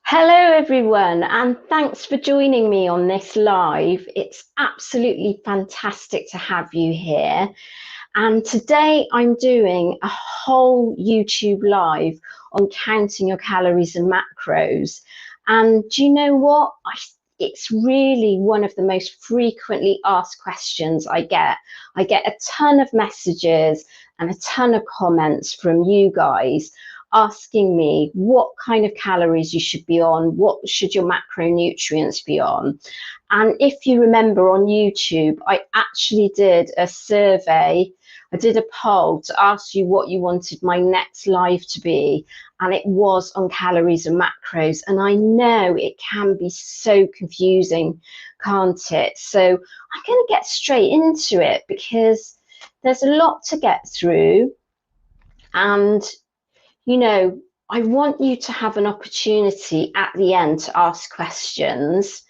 Hello, everyone, and thanks for joining me on this live. It's absolutely fantastic to have you here. And today I'm doing a whole YouTube live on counting your calories and macros. And do you know what? It's really one of the most frequently asked questions I get. I get a ton of messages and a ton of comments from you guys asking me what kind of calories you should be on, what should your macronutrients be on. And if you remember on YouTube, I actually did a survey. I did a poll to ask you what you wanted my next live to be, and it was on calories and macros. And I know it can be so confusing, can't it? So I'm going to get straight into it because there's a lot to get through. And I want you to have an opportunity at the end to ask questions.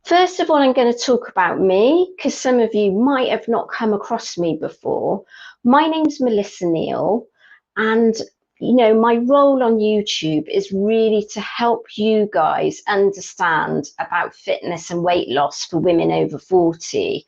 First of all, I'm going to talk about me because some of you might have not come across me before. My name's Melissa Neal, and my role on YouTube is really to help you guys understand about fitness and weight loss for women over 40.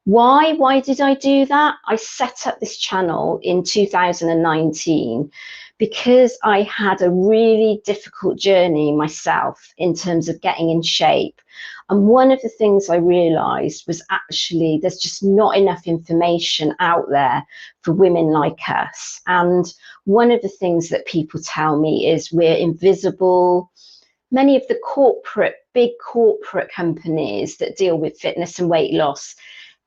Why did I do that? I set up this channel in 2019 because I had a really difficult journey myself in terms of getting in shape. And one of the things I realized was actually there's just not enough information out there for women like us. And one of the things that people tell me is we're invisible. Many of the big corporate companies that deal with fitness and weight loss,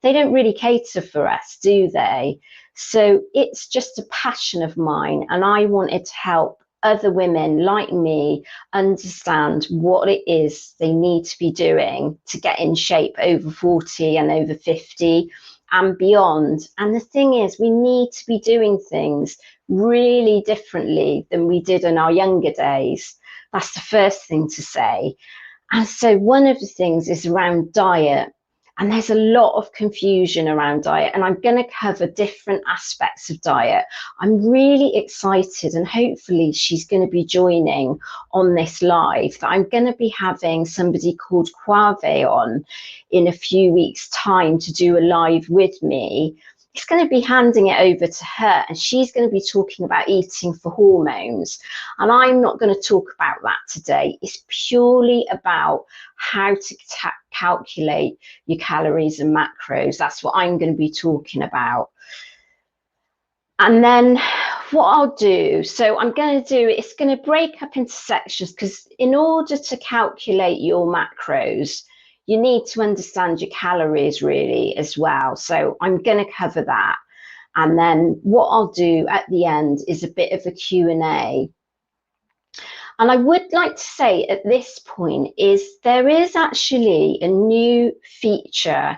they don't really cater for us, do they? So it's just a passion of mine, and I wanted to help other women like me understand what it is they need to be doing to get in shape over 40 and over 50 and beyond. And the thing is, we need to be doing things really differently than we did in our younger days. That's the first thing to say. And so one of the things is around diet. And there's a lot of confusion around diet, and I'm going to cover different aspects of diet. I'm really excited, and hopefully she's going to be joining on this live. That I'm going to be having somebody called Quave on in a few weeks' time to do a live with me. It's going to be handing it over to her, and she's going to be talking about eating for hormones. And I'm not going to talk about that today. It's purely about how to calculate your calories and macros. That's what I'm going to be talking about. And then what I'll do, so I'm going to do, it's going to break up into sections because in order to calculate your macros, you need to understand your calories really as well. So I'm going to cover that. And then what I'll do at the end is a bit of a Q&A. And I would like to say at this point is there is actually a new feature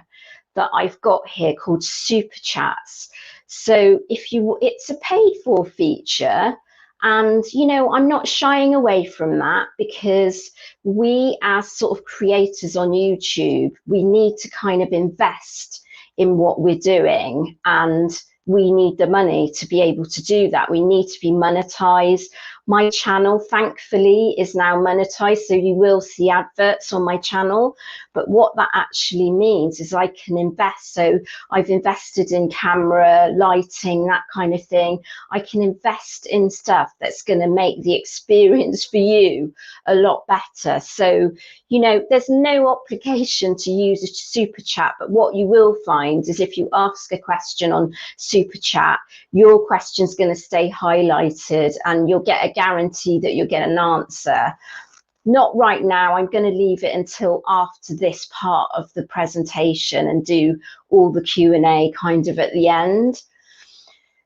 that I've got here called Super Chats. So it's a paid for feature. And, I'm not shying away from that because we as sort of creators on YouTube, we need to kind of invest in what we're doing, and we need the money to be able to do that. We need to be monetized. My channel, thankfully, is now monetized, so you will see adverts on my channel. But what that actually means is I can invest. So I've invested in camera, lighting, that kind of thing. I can invest in stuff that's going to make the experience for you a lot better. So, there's no obligation to use a super chat, but what you will find is if you ask a question on super chat, your question's going to stay highlighted and you'll get a guarantee that you'll get an answer. Not right now. I'm going to leave it until after this part of the presentation and do all the Q&A kind of at the end.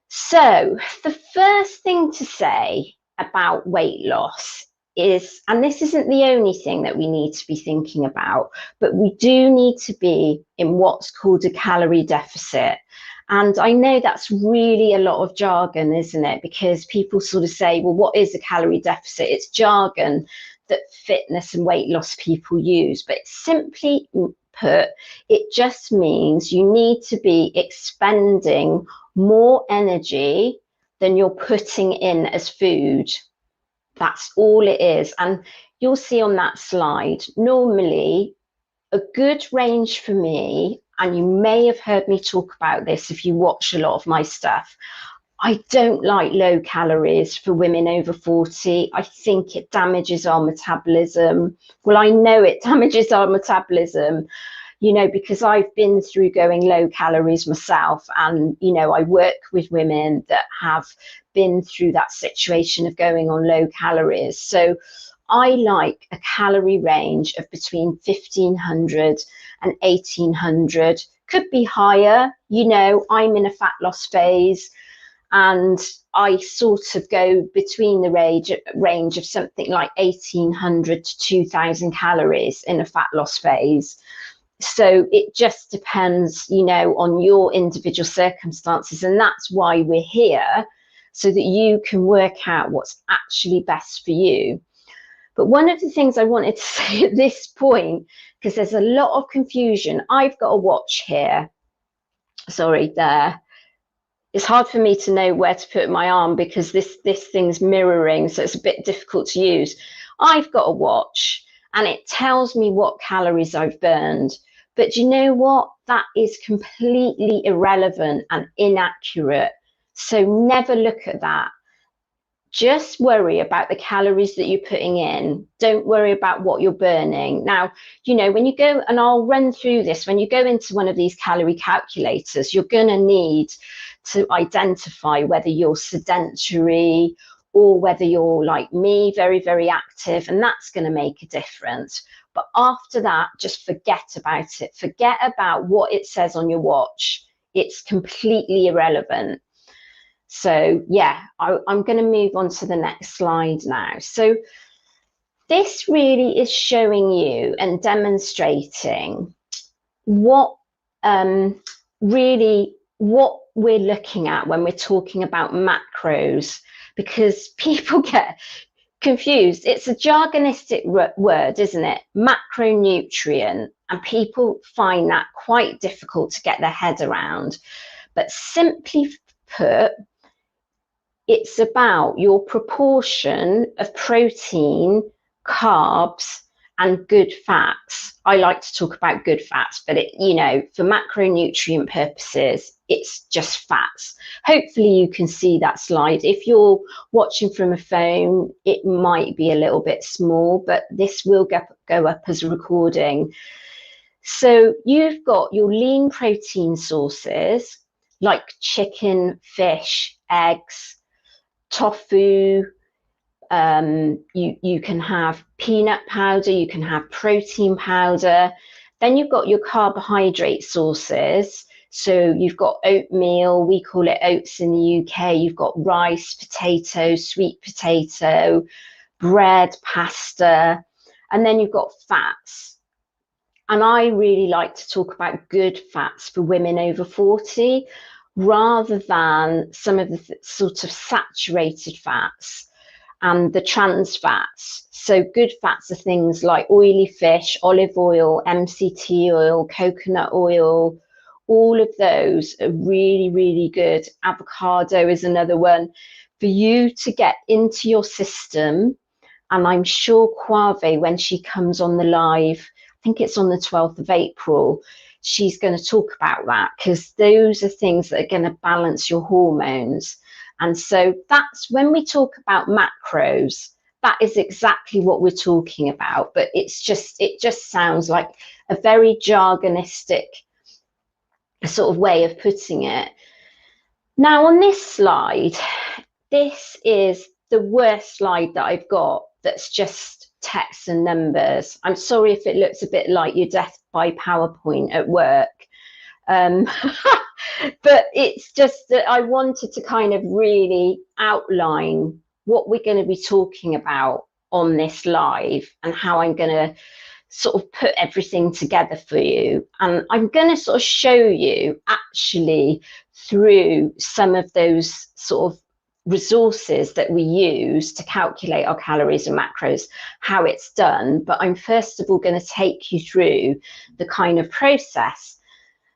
So the first thing to say about weight loss is, and this isn't the only thing that we need to be thinking about, but we do need to be in what's called a calorie deficit. And I know that's really a lot of jargon, isn't it? Because people sort of say, well, what is a calorie deficit? It's jargon that fitness and weight loss people use. But simply put, it just means you need to be expending more energy than you're putting in as food. That's all it is. And you'll see on that slide, normally a good range for me, and you may have heard me talk about this if you watch a lot of my stuff, I don't like low calories for women over 40. I think it damages our metabolism. Well, I know it damages our metabolism, you know, because I've been through going low calories myself. And, you know, I work with women that have been through that situation of going on low calories. So I like a calorie range of between 1,500 and 1,800. Could be higher. You know, I'm in a fat loss phase, and I sort of go between the range of something like 1,800 to 2,000 calories in a fat loss phase. So it just depends, you know, on your individual circumstances. And that's why we're here, so that you can work out what's actually best for you. But one of the things I wanted to say at this point, because there's a lot of confusion, I've got a watch here. Sorry, there. It's hard for me to know where to put my arm because this thing's mirroring, so it's a bit difficult to use. I've got a watch and it tells me what calories I've burned. But you know what? That is completely irrelevant and inaccurate. So never look at that. Just worry about the calories that you're putting in. Don't worry about what you're burning. Now, you know, when you go, and I'll run through this, when you go into one of these calorie calculators, you're going to need to identify whether you're sedentary or whether you're like me, very, very active, and that's going to make a difference. But after that, just forget about it. Forget about what it says on your watch. It's completely irrelevant. So yeah, I'm going to move on to the next slide now. So this really is showing you and demonstrating what really what we're looking at when we're talking about macros, because people get confused. It's a jargonistic word, isn't it? Macronutrient, and people find that quite difficult to get their head around. But simply put, it's about your proportion of protein, carbs, and good fats. I like to talk about good fats, but you know, for macronutrient purposes, it's just fats. Hopefully you can see that slide. If you're watching from a phone, it might be a little bit small, but this will go up as a recording. So you've got your lean protein sources like chicken, fish, eggs, tofu, you can have peanut powder, you can have protein powder. Then you've got your carbohydrate sources. So you've got oatmeal, we call it oats in the UK. You've got rice, potato, sweet potato, bread, pasta, and then you've got fats. And I really like to talk about good fats for women over 40, rather than some of the sort of saturated fats and the trans fats. So good fats are things like oily fish, olive oil, MCT oil, coconut oil. All of those are really, really good. Avocado is another one for you to get into your system. And I'm sure Quave, when she comes on the live, I think it's on the 12th of April, she's going to talk about that, because those are things that are going to balance your hormones. And so that's when we talk about macros, that is exactly what we're talking about. But it just sounds like a very jargonistic sort of way of putting it. Now on this slide, this is the worst slide that I've got, that's just text and numbers. I'm sorry if it looks a bit like your death by PowerPoint at work. But it's just that I wanted to kind of really outline what we're going to be talking about on this live and how I'm going to sort of put everything together for you. And I'm going to sort of show you actually through some of those sort of resources that we use to calculate our calories and macros, how it's done. But I'm first of all going to take you through the kind of process.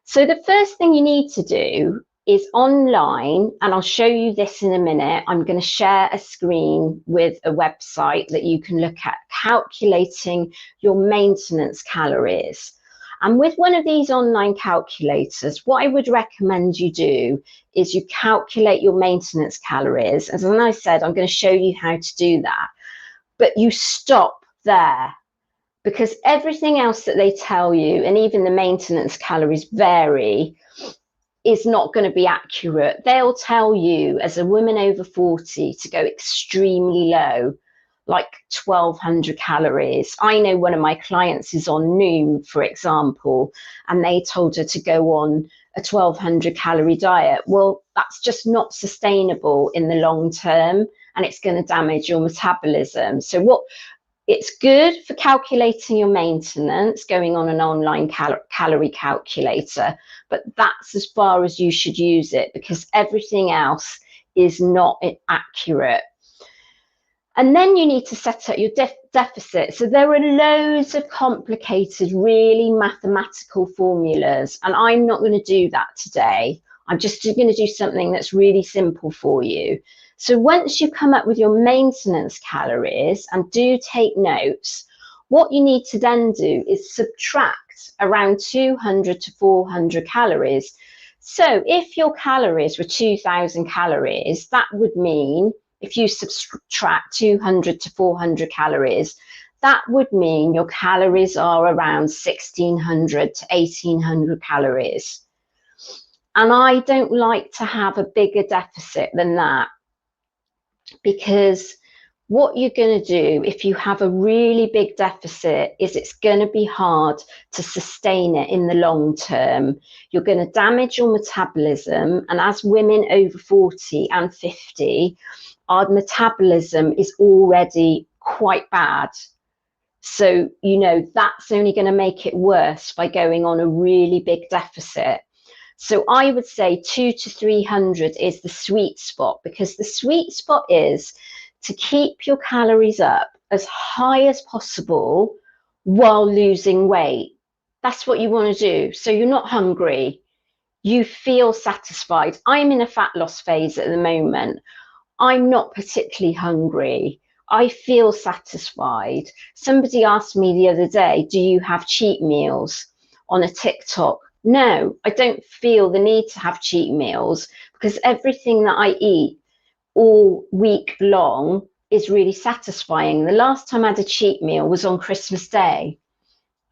So the first thing you need to do is online, and I'll show you this in a minute. I'm going to share a screen with a website that you can look at calculating your maintenance calories. And with one of these online calculators, what I would recommend you do is you calculate your maintenance calories. As I said, I'm going to show you how to do that, but you stop there, because everything else that they tell you, and even the maintenance calories vary, is not going to be accurate. They'll tell you as a woman over 40 to go extremely low, like 1200 calories. I know one of my clients is on Noom, for example, and they told her to go on a 1200 calorie diet. Well, that's just not sustainable in the long term, and it's going to damage your metabolism. So it's good for calculating your maintenance, going on an online calorie calculator, but that's as far as you should use it, because everything else is not accurate. And then you need to set up your deficit. So there are loads of complicated, really mathematical formulas, and I'm not going to do that today. I'm just going to do something that's really simple for you. So once you come up with your maintenance calories, and do take notes, what you need to then do is subtract around 200 to 400 calories. So if your calories were 2000 calories, that would mean if you subtract 200 to 400 calories, that would mean your calories are around 1600 to 1800 calories. And I don't like to have a bigger deficit than that, because what you're going to do if you have a really big deficit is it's going to be hard to sustain it in the long term. You're going to damage your metabolism, and as women over 40 and 50, our metabolism is already quite bad. So, you know, that's only going to make it worse by going on a really big deficit. So I would say 200 to 300 is the sweet spot, because the sweet spot is to keep your calories up as high as possible while losing weight. That's what you want to do. So you're not hungry. You feel satisfied. I'm in a fat loss phase at the moment. I'm not particularly hungry. I feel satisfied. Somebody asked me the other day, do you have cheat meals on a TikTok? No, I don't feel the need to have cheat meals, because everything that I eat all week long is really satisfying. The last time I had a cheat meal was on Christmas Day.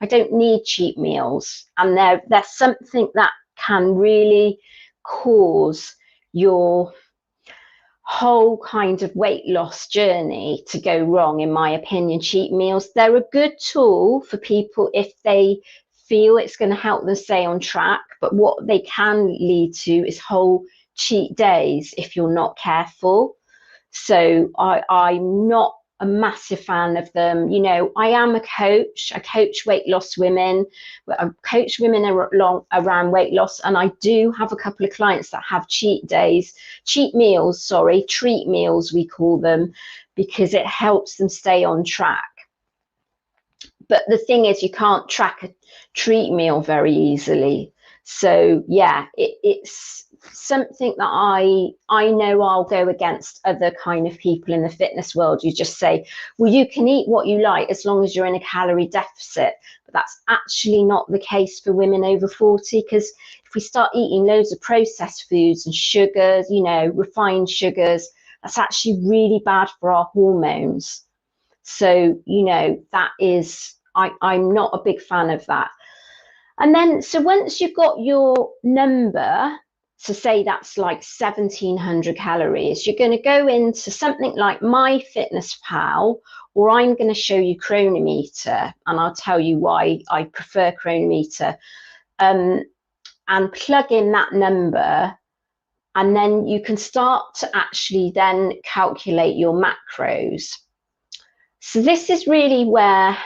I don't need cheat meals, and they're something that can really cause your whole kind of weight loss journey to go wrong, in my opinion. Cheat meals, they're a good tool for people if they feel it's going to help them stay on track, but what they can lead to is whole cheat days if you're not careful. So I'm not a massive fan of them. You know, I am a coach. I coach weight loss women. I coach women around weight loss, and I do have a couple of clients that have cheat days, treat meals, we call them, because it helps them stay on track. But the thing is, you can't track a treat meal very easily. So yeah, it's something that I know I'll go against other kind of people in the fitness world. You just say, well, you can eat what you like as long as you're in a calorie deficit. But that's actually not the case for women over 40, because if we start eating loads of processed foods and sugars, you know, refined sugars, that's actually really bad for our hormones. So, you know, that is, I'm not a big fan of that. And then, so once you've got your number, so say that's like 1700 calories, you're going to go into something like MyFitnessPal, or I'm going to show you Chronometer, and I'll tell you why I prefer Chronometer, and plug in that number, and then you can start to actually then calculate your macros. So this is really where,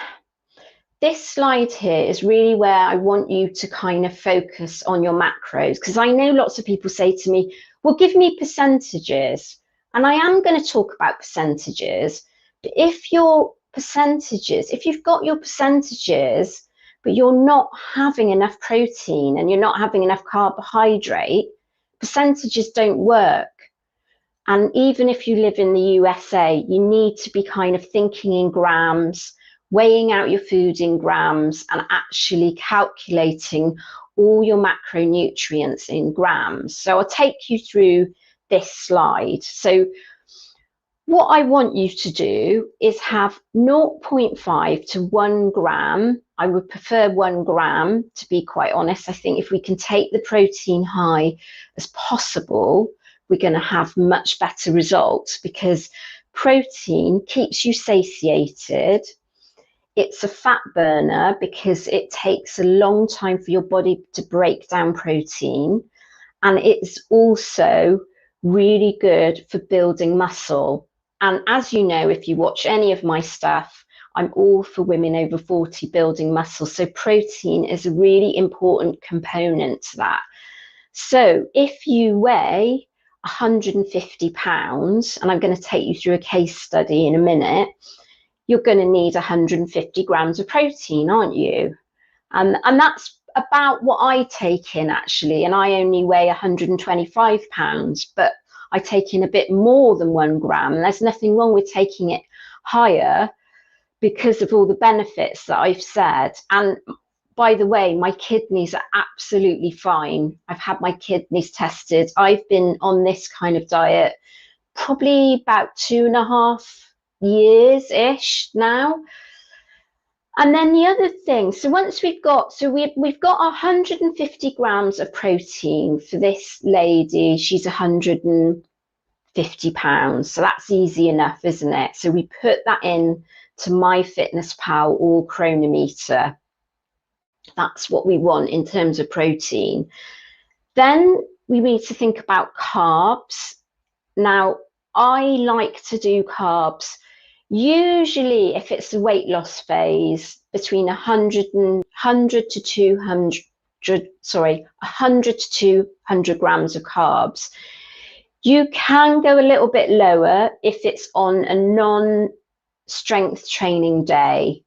this slide here is really where I want you to kind of focus on your macros, because I know lots of people say to me, well, give me percentages. And I am going to talk about percentages, but if your percentages, if you've got your percentages, but you're not having enough protein and you're not having enough carbohydrate, percentages don't work. And even if you live in the USA, you need to be kind of thinking in grams, weighing out your food in grams, and actually calculating all your macronutrients in grams. So I'll take you through this slide. So what I want you to do is have 0.5 to 1 gram. I would prefer 1 gram, to be quite honest. I think if we can take the protein high as possible, we're going to have much better results, because protein keeps you satiated. It's a fat burner because it takes a long time for your body to break down protein. And it's also really good for building muscle. And as you know, if you watch any of my stuff, I'm all for women over 40 building muscle. So protein is a really important component to that. So if you weigh 150 pounds, and I'm going to take you through a case study in a minute, you're going to need 150 grams of protein, aren't you? And that's about what I take in, actually. And I only weigh 125 pounds, but I take in a bit more than 1 gram. There's nothing wrong with taking it higher because of all the benefits that I've said. And by the way, my kidneys are absolutely fine. I've had my kidneys tested. I've been on this kind of diet probably about 2.5 years-ish now. And then the other thing, so once we've got 150 grams of protein for this lady. She's 150 pounds. So that's easy enough, isn't it? So we put that in to MyFitnessPal or Chronometer. That's what we want in terms of protein. Then we need to think about carbs. Now, I like to do carbs usually, if it's a weight loss phase, between 100 to 200 grams of carbs. You can go a little bit lower if it's on a non-strength training day.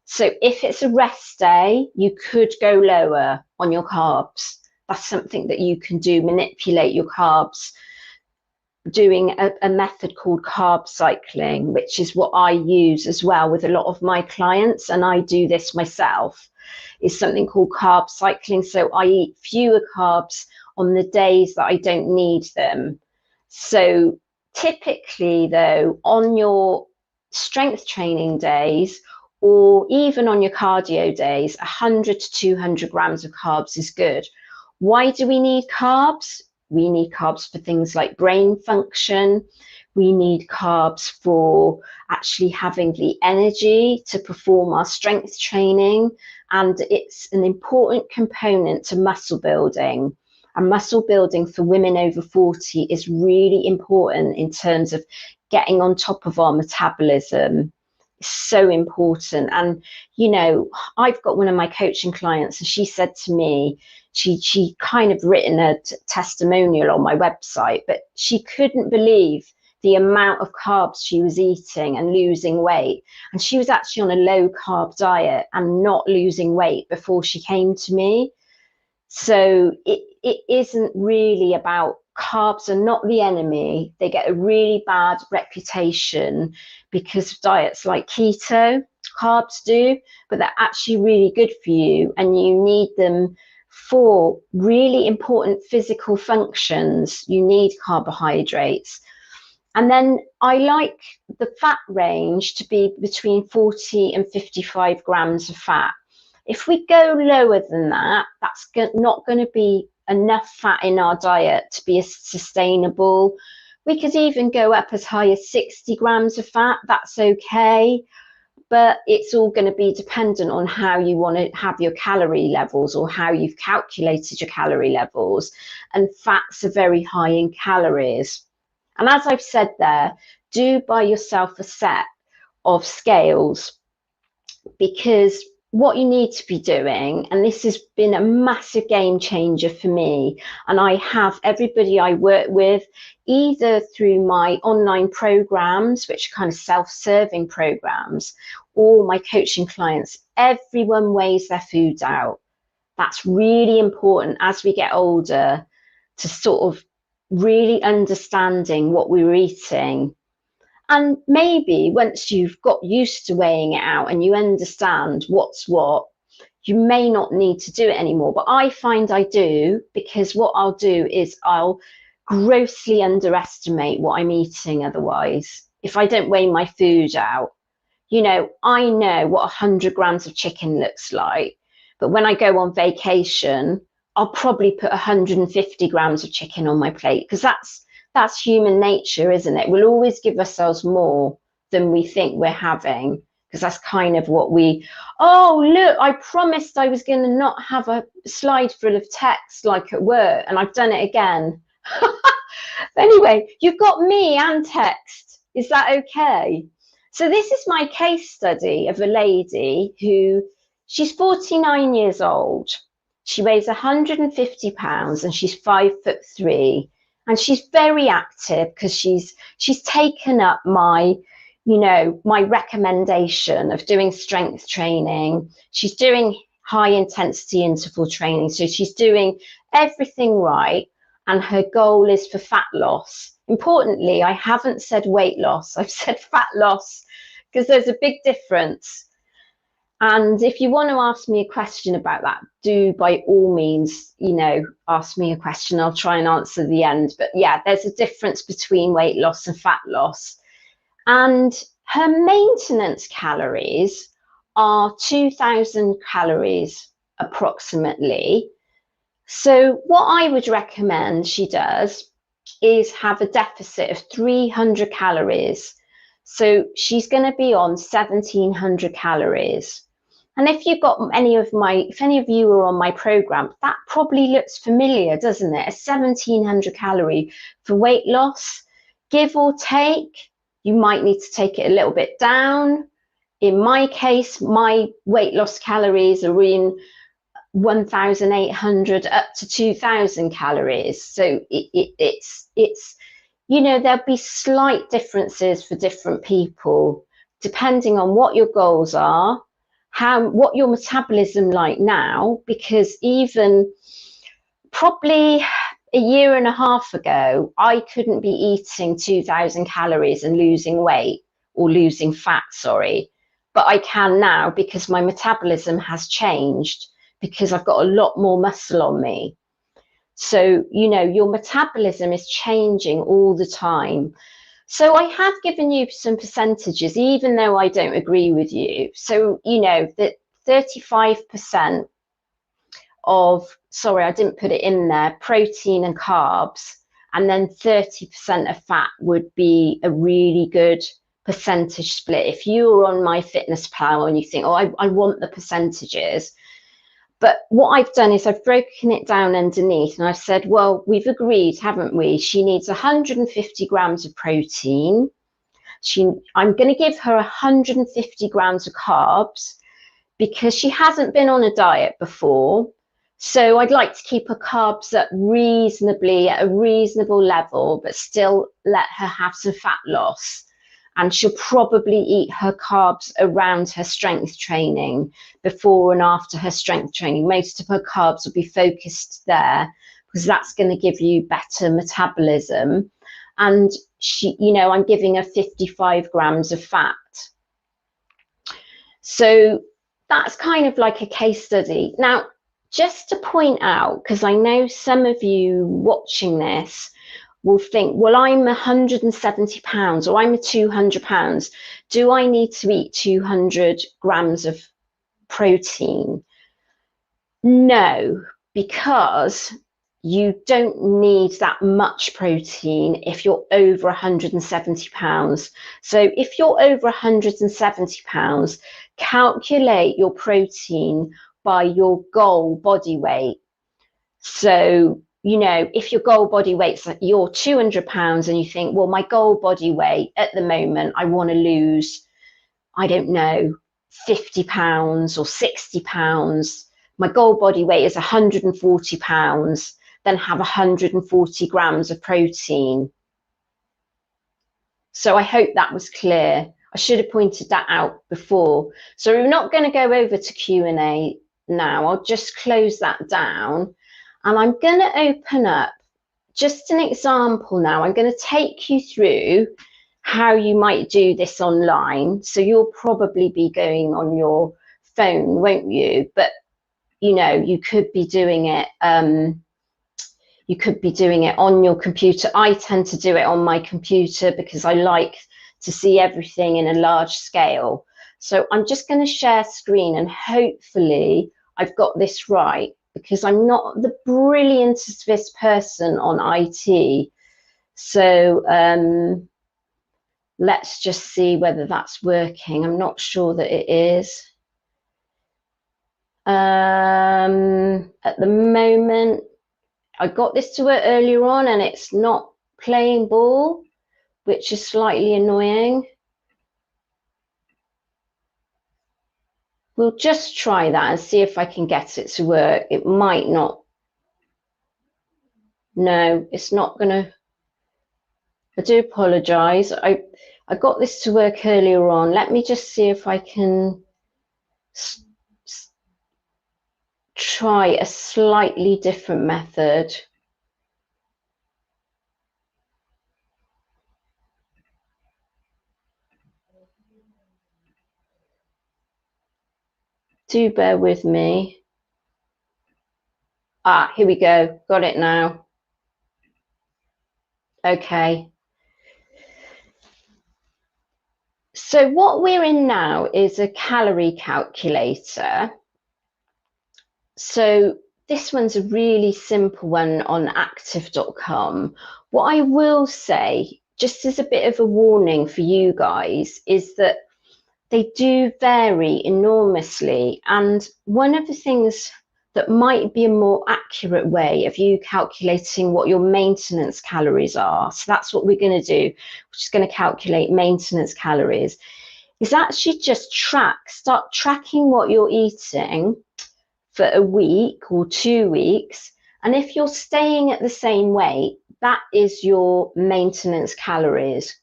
So if it's a rest day, you could go lower on your carbs. That's something that you can do, manipulate your carbs, doing a method called carb cycling, which is what I use as well with a lot of my clients, and I do this myself, is something called carb cycling. So I eat fewer carbs on the days that I don't need them. So typically, though, on your strength training days, or even on your cardio days, 100 to 200 grams of carbs is good. Why do we need carbs? We need carbs for things like brain function. We need carbs for actually having the energy to perform our strength training. And it's an important component to muscle building. And muscle building for women over 40 is really important in terms of getting on top of our metabolism. It's so important. And, you know, I've got one of my coaching clients, and she said to me, she kind of written a testimonial on my website, but she couldn't believe the amount of carbs she was eating and losing weight. And she was actually on a low carb diet and not losing weight before she came to me. So it isn't really about, carbs are not the enemy. They get a really bad reputation because of diets like keto. Carbs do, but they're actually really good for you, and you need them for really important physical functions. You need carbohydrates. And then I like the fat range to be between 40 and 55 grams of fat. If we go lower than that, that's not going to be enough fat in our diet to be sustainable. We could even go up as high as 60 grams of fat. That's okay. But it's all going to be dependent on how you want to have your calorie levels, or how you've calculated your calorie levels. And fats are very high in calories. And as I've said there, do buy yourself a set of scales, because what you need to be doing, and this has been a massive game changer for me, and I have everybody I work with, either through my online programs, which are kind of self-serving programs, or my coaching clients, everyone weighs their foods out. That's really important as we get older. to sort of really understanding what we were eating. And maybe once you've got used to weighing it out and you understand what's what, you may not need to do it anymore. But I find I do, because what I'll do is I'll grossly underestimate what I'm eating otherwise. If I don't weigh my food out, you know, I know what 100 grams of chicken looks like, but when I go on vacation, I'll probably put 150 grams of chicken on my plate, because that's human nature, isn't it? We'll always give ourselves more than we think we're having, because that's kind of what we, oh, look, I promised I was going to not have a slide full of text like at work, and I've done it again. Anyway, you've got me and text. Is that okay? So this is my case study of a lady who, she's 49 years old. She weighs 150 pounds and she's 5'3". And she's very active because she's taken up my, you know, my recommendation of doing strength training. She's doing high intensity interval training. So she's doing everything right. And her goal is for fat loss. Importantly, I haven't said weight loss. I've said fat loss, because there's a big difference. And if you want to ask me a question about that, do by all means, you know, ask me a question. I'll try and answer at the end. But yeah, there's a difference between weight loss and fat loss. And her maintenance calories are 2,000 calories approximately. So what I would recommend she does is have a deficit of 300 calories. So she's going to be on 1,700 calories. And if you've got if any of you are on my program, that probably looks familiar, doesn't it? A 1,700 calorie for weight loss, give or take. You might need to take it a little bit down. In my case, my weight loss calories are in 1,800 up to 2,000 calories. So it's you know, there'll be slight differences for different people depending on what your goals are, what your metabolism like now, because even probably a year and a half ago, I couldn't be eating 2,000 calories and losing weight, or losing fat, sorry. But I can now, because my metabolism has changed, because I've got a lot more muscle on me. So, you know, your metabolism is changing all the time. So I have given you some percentages, even though I don't agree with you. So, you know, that 35% of, sorry, I didn't put it in there, protein and carbs, and then 30% of fat would be a really good percentage split. If you're on my fitness pal and you think, oh, I want the percentages, but what I've done is I've broken it down underneath, and I've said, well, we've agreed, haven't we? She needs 150 grams of protein. I'm going to give her 150 grams of carbs, because she hasn't been on a diet before. So I'd like to keep her carbs at a reasonable level, but still let her have some fat loss. And she'll probably eat her carbs around her strength training, before and after her strength training. Most of her carbs will be focused there, because that's going to give you better metabolism. And she, you know, I'm giving her 55 grams of fat. So that's kind of like a case study. Now, just to point out, because I know some of you watching this will think, well, I'm 170 pounds or I'm 200 pounds. Do I need to eat 200 grams of protein? No, because you don't need that much protein if you're over 170 pounds. So if you're over 170 pounds, calculate your protein by your goal body weight. So, you know, if your goal body weight's like you're 200 pounds and you think, well, my goal body weight at the moment, I want to lose, I don't know, 50 pounds or 60 pounds. My goal body weight is 140 pounds, then have 140 grams of protein. So I hope that was clear. I should have pointed that out before. So we're not going to go over to Q&A now. I'll just close that down. And I'm going to open up just an example now. I'm going to take you through how you might do this online. So you'll probably be going on your phone, won't you? But you know, you could be doing it on your computer. I tend to do it on my computer because I like to see everything in a large scale. So I'm just going to share screen, and hopefully I've got this right, because I'm not the brilliantest person on IT. So let's just see whether that's working. I'm not sure that it is. At the moment, I got this to work earlier on and it's not playing ball, which is slightly annoying. We'll just try that and see if I can get it to work. It might not. No, it's not gonna. I do apologize. I got this to work earlier on. Let me just see if I can try a slightly different method. Do bear with me. Ah, here we go. Got it now. Okay. So what we're in now is a calorie calculator. So this one's a really simple one on active.com. What I will say, just as a bit of a warning for you guys, is that they do vary enormously. And one of the things that might be a more accurate way of you calculating what your maintenance calories are, so that's what we're going to do, we're just going to calculate maintenance calories, is actually just start tracking what you're eating for a week or 2 weeks. And if you're staying at the same weight, that is your maintenance calories.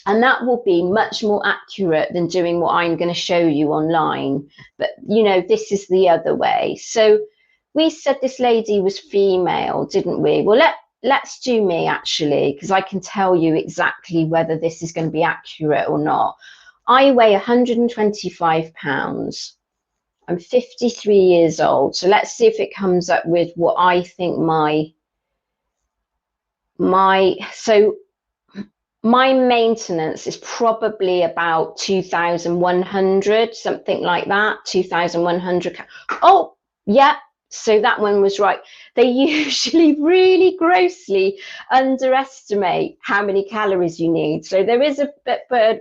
And that will be much more accurate than doing what I'm going to show you online. But, you know, this is the other way. So we said this lady was female, didn't we? Well, let's do me, actually, because I can tell you exactly whether this is going to be accurate or not. I weigh 125 pounds. I'm 53 years old. So let's see if it comes up with what I think my maintenance is probably about 2,100, something like that, 2,100. Oh, yeah, so that one was right. They usually really grossly underestimate how many calories you need. So there is a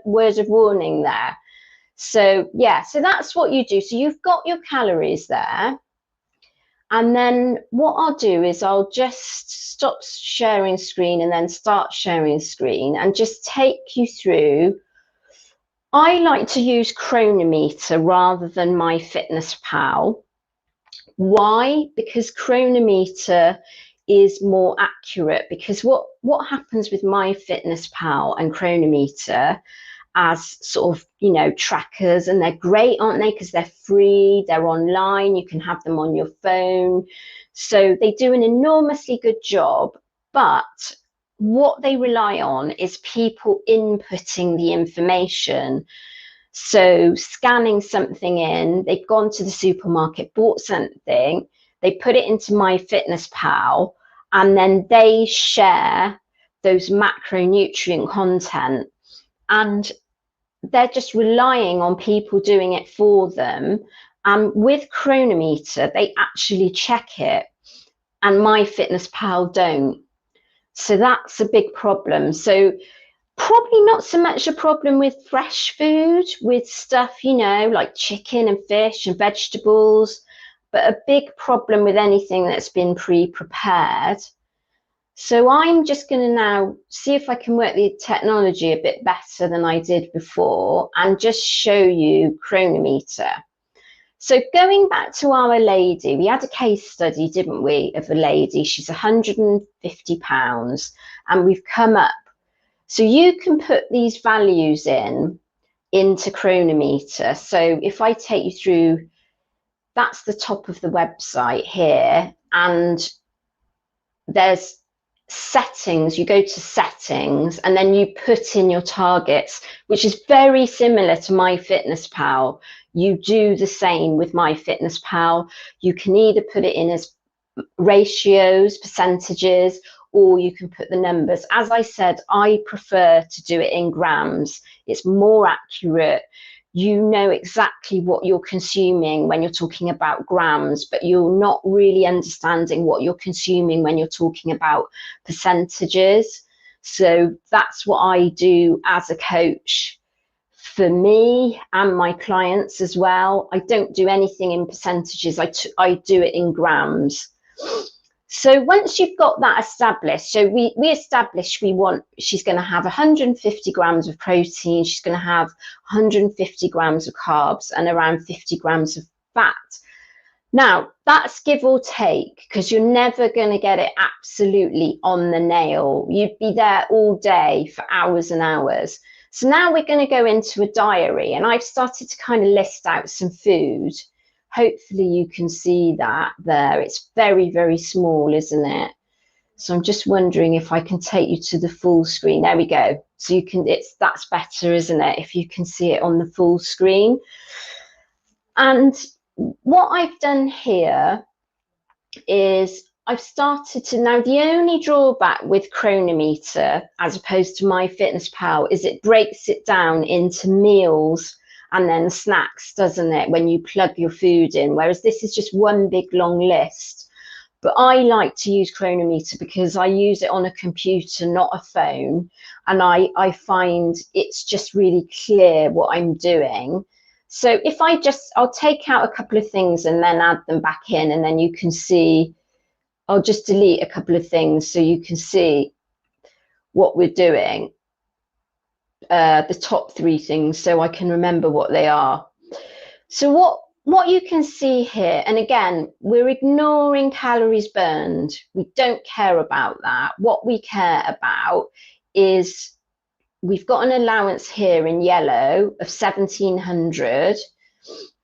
word of warning there. So yeah, so that's what you do. So you've got your calories there. And then what I'll do is I'll just stop sharing screen and then start sharing screen and just take you through. I like to use Chronometer rather than MyFitnessPal. Why? Because Chronometer is more accurate, because what happens with MyFitnessPal and Chronometer as sort of, you know, trackers, and they're great, aren't they? Because they're free, they're online, you can have them on your phone. So they do an enormously good job, but what they rely on is people inputting the information. So scanning something in, they've gone to the supermarket, bought something, they put it into MyFitnessPal, and then they share those macronutrient content. And they're just relying on people doing it for them. And with Chronometer, they actually check it, and MyFitnessPal don't. So that's a big problem. So probably not so much a problem with fresh food, with stuff, you know, like chicken and fish and vegetables, but a big problem with anything that's been pre-prepared. So I'm just going to now see if I can work the technology a bit better than I did before and just show you Chronometer. So going back to our lady, we had a case study, didn't we, of a lady. She's 150 pounds, and we've come up. So you can put these values into Chronometer. So if I take you through, that's the top of the website here, and there's settings. You go to settings and then you put in your targets, which is very similar to MyFitnessPal. You do the same with MyFitnessPal. You can either put it in as ratios, percentages, or you can put the numbers. As I said, I prefer to do it in grams. It's more accurate. You know exactly what you're consuming when you're talking about grams, but you're not really understanding what you're consuming when you're talking about percentages. So that's what I do as a coach for me and my clients as well. I don't do anything in percentages. I do it in grams. So once you've got that established, so we established she's going to have 150 grams of protein, she's going to have 150 grams of carbs and around 50 grams of fat. Now, that's give or take, because you're never going to get it absolutely on the nail. You'd be there all day for hours and hours. So now we're going to go into a diary, and I've started to kind of list out some food. Hopefully you can see that there. It's very, very small, isn't it? So I'm just wondering if I can take you to the full screen. There we go. So you can, that's better, isn't it? If you can see it on the full screen. And what I've done here is I've started to, now the only drawback with Chronometer as opposed to MyFitnessPal is it breaks it down into meals and then snacks, doesn't it, when you plug your food in, whereas this is just one big long list. But I like to use Chronometer because I use it on a computer, not a phone, and I find it's just really clear what I'm doing. So if I'll take out a couple of things and then add them back in, and then you can see, I'll just delete a couple of things so you can see what we're doing. The top three things so I can remember what they are. So what you can see here, and again, we're ignoring calories burned. We don't care about that. What we care about is we've got an allowance here in yellow of 1,700,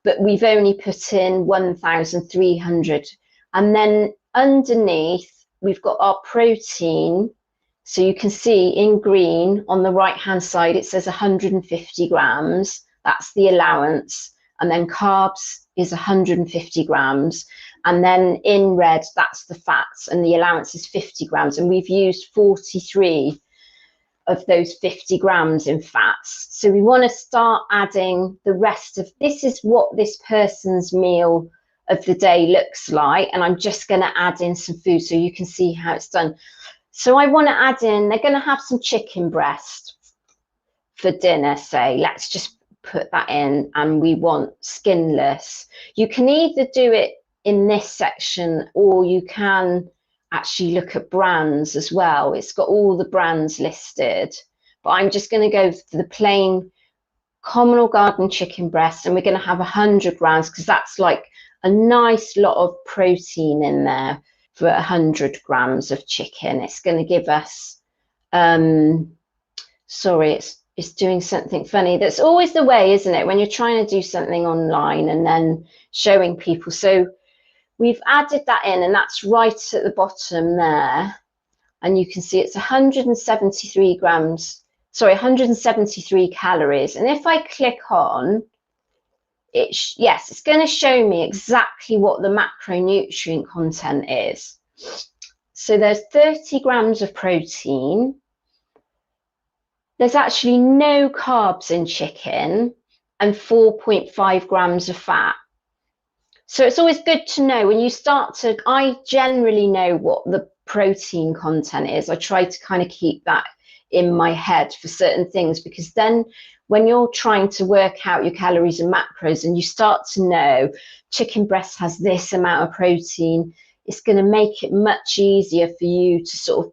but we've only put in 1,300. And then underneath, we've got our protein. So you can see in green on the right-hand side, it says 150 grams. That's the allowance. And then carbs is 150 grams. And then in red, that's the fats. And the allowance is 50 grams. And we've used 43 of those 50 grams in fats. So we want to start adding the rest of, this is what this person's meal of the day looks like. And I'm just going to add in some food so you can see how it's done. So I want to add in, they're going to have some chicken breast for dinner, say. Let's just put that in, and we want skinless. You can either do it in this section, or you can actually look at brands as well. It's got all the brands listed, but I'm just going to go for the plain common or garden chicken breast, and we're going to have 100 grams because that's like a nice lot of protein in there. For 100 grams of chicken, it's going to give us, sorry, it's doing something funny. That's always the way, isn't it, when you're trying to do something online and then showing people. So we've added that in, and that's right at the bottom there. And you can see it's 173 grams, sorry, 173 calories. And if I click on, yes, it's going to show me exactly what the macronutrient content is. So there's 30 grams of protein. There's actually no carbs in chicken and 4.5 grams of fat. So it's always good to know when you start to, I generally know what the protein content is. I try to kind of keep that in my head for certain things, because then when you're trying to work out your calories and macros and you start to know chicken breast has this amount of protein, it's going to make it much easier for you to sort of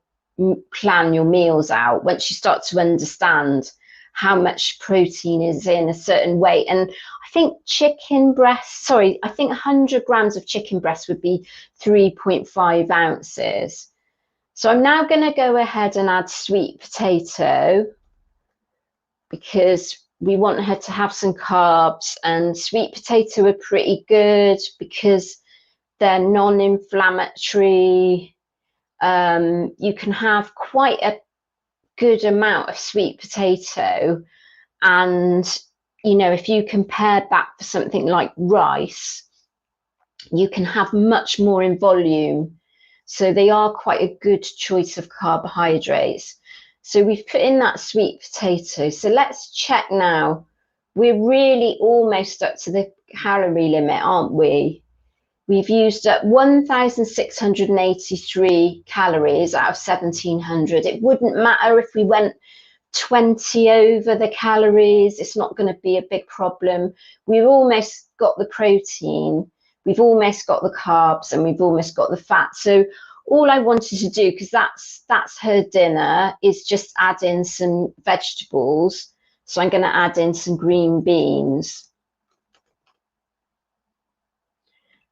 plan your meals out once you start to understand how much protein is in a certain weight. And I think chicken breast, sorry, I think 100 grams of chicken breast would be 3.5 ounces. So I'm now going to go ahead and add sweet potato, because we want her to have some carbs, and sweet potato are pretty good because they're non-inflammatory you can have quite a good amount of sweet potato. And, you know, if you compare that for something like rice, you can have much more in volume. So they are quite a good choice of carbohydrates. So we've put in that sweet potato. So let's check now. We're really almost up to the calorie limit, aren't we? We've used up 1,683 calories out of 1,700. It wouldn't matter if we went 20 over the calories. It's not going to be a big problem. We've almost got the protein, we've almost got the carbs, and we've almost got the fat. So all I wanted to do, because that's her dinner, is just add in some vegetables. So I'm going to add in some green beans.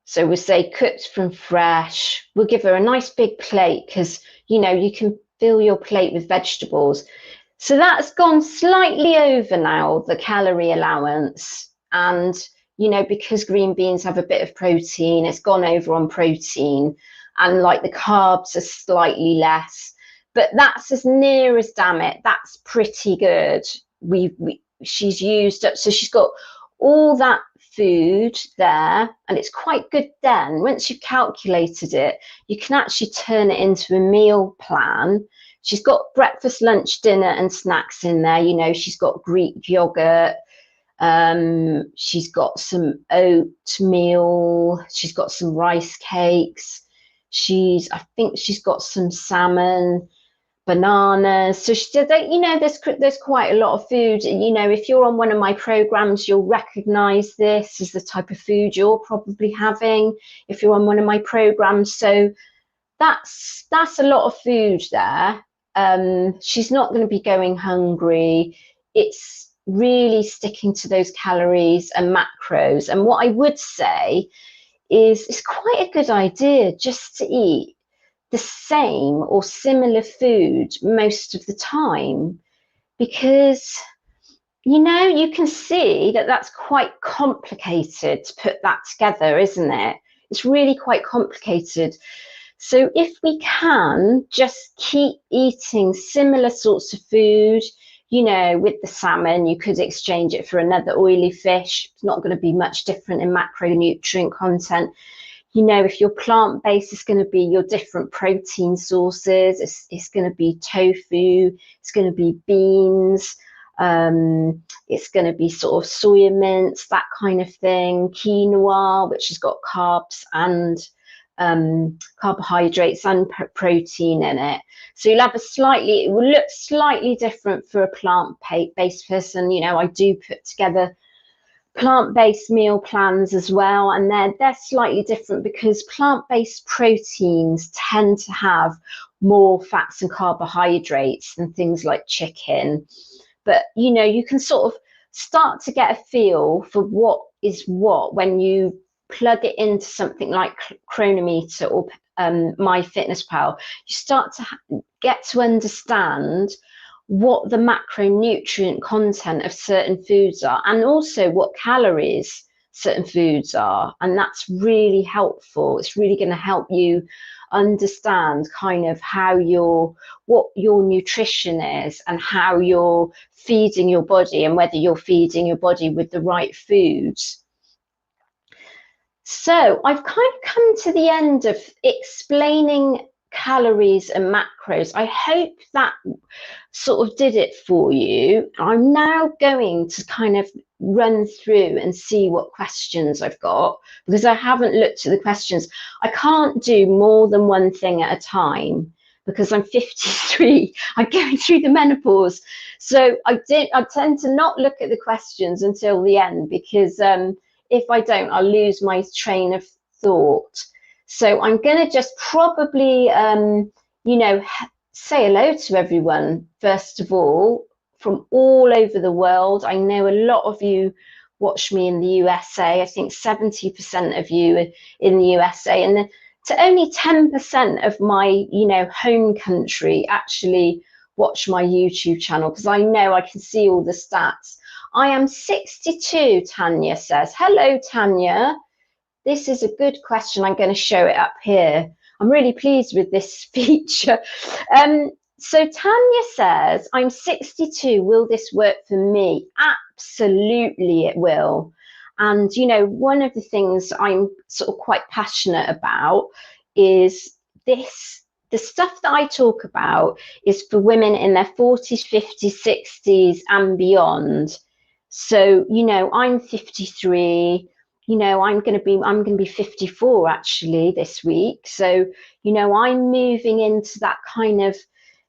So we'll say cooked from fresh. We'll give her a nice big plate, because, you know, you can fill your plate with vegetables. So that's gone slightly over now, the calorie allowance. And, you know, because green beans have a bit of protein, it's gone over on protein. And like the carbs are slightly less. But that's as near as, damn it, that's pretty good. She's used up, so she's got all that food there, and it's quite good. Then once you've calculated it, you can actually turn it into a meal plan. She's got breakfast, lunch, dinner, and snacks in there. You know, she's got Greek yogurt. She's got some oatmeal. She's got some rice cakes. I think she's got some salmon, bananas. So she did, you know, there's quite a lot of food. You know, if you're on one of my programs, you'll recognize this as the type of food you're probably having if you're on one of my programs. So that's a lot of food there. She's not going to be going hungry. It's really sticking to those calories and macros. And what I would say is it's quite a good idea just to eat the same or similar food most of the time, because, you know, you can see that that's quite complicated to put that together, isn't it? It's really quite complicated. So if we can just keep eating similar sorts of food, you know, with the salmon, you could exchange it for another oily fish. It's not going to be much different in macronutrient content. You know, if you're plant-based, it's going to be your different protein sources. It's going to be tofu. It's going to be beans. It's going to be sort of soya mince, that kind of thing. Quinoa, which has got carbs and carbohydrates and protein in it. So you'll have it will look slightly different for a plant-based person. You know, I do put together plant-based meal plans as well, and they're slightly different because plant-based proteins tend to have more fats and carbohydrates than things like chicken. But, you know, you can sort of start to get a feel for what is what when you plug it into something like Chronometer or MyFitnessPal. You start to get to understand what the macronutrient content of certain foods are, and also what calories certain foods are. And that's really helpful. It's really going to help you understand kind of what your nutrition is and how you're feeding your body, and whether you're feeding your body with the right foods. So I've kind of come to the end of explaining calories and macros. I hope that sort of did it for you. I'm now going to kind of run through and see what questions I've got, because I haven't looked at the questions. I can't do more than one thing at a time because I'm 53. I'm going through the menopause. So I tend to not look at the questions until the end, because if I don't, I'll lose my train of thought. So I'm going to just probably, you know, say hello to everyone, first of all, from all over the world. I know a lot of you watch me in the USA. I think 70% of you in the USA, and to only 10% of my, you know, home country actually watch my YouTube channel, because I know I can see all the stats. I am 62, Tanya says. Hello, Tanya. This is a good question. I'm going to show it up here. I'm really pleased with this feature. So Tanya says, I'm 62. Will this work for me? Absolutely, it will. And, you know, one of the things I'm sort of quite passionate about is this. The stuff that I talk about is for women in their 40s, 50s, 60s, and beyond. So, you know, I'm 53. You know, I'm going to be 54 actually this week. So, you know, I'm moving into that kind of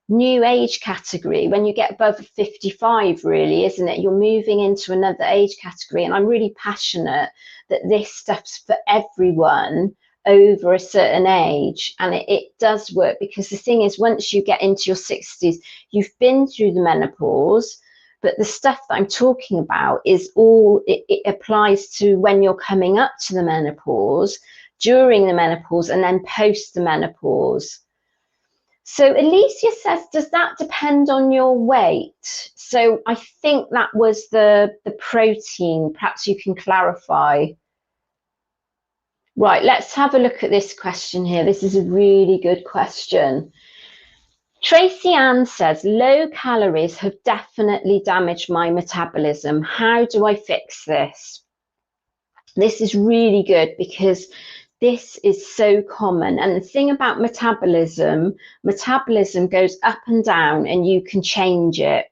new age category when you get above 55, really, isn't it? You're moving into another age category, and I'm really passionate that this stuff's for everyone over a certain age, and it does work, because the thing is, once you get into your 60s, you've been through the menopause, but the stuff that I'm talking about is all, it applies to when you're coming up to the menopause, during the menopause, and then post the menopause. So Alicia says, does that depend on your weight? So I think that was the protein. Perhaps you can clarify. Right, let's have a look at this question here. This is a really good question. Tracy Ann says, low calories have definitely damaged my metabolism. How do I fix this? This is really good, because this is so common. And the thing about metabolism goes up and down, and you can change it.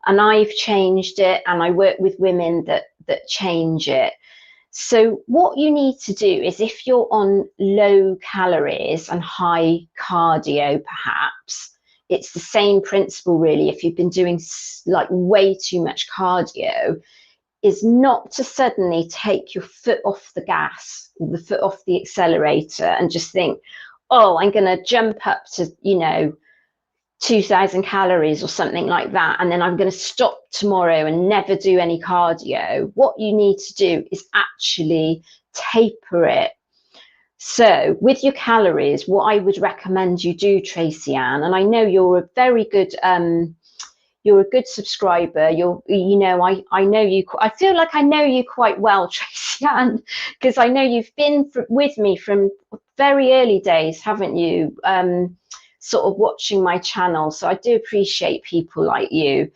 And I've changed it, and I work with women that change it. So what you need to do is, if you're on low calories and high cardio, perhaps, it's the same principle really. If you've been doing like way too much cardio, is not to suddenly take your foot off the gas, the foot off the accelerator, and just think, oh, I'm going to jump up to, you know, 2,000 calories or something like that, and then I'm going to stop tomorrow and never do any cardio. What you need to do is actually taper it. So with your calories, what I would recommend you do, Tracy Ann, and I know you're a very good subscriber. You know, I know you. I feel like I know you quite well, Tracy Ann, because I know you've been with me from very early days, haven't you? Sort of watching my channel. So I do appreciate people like you.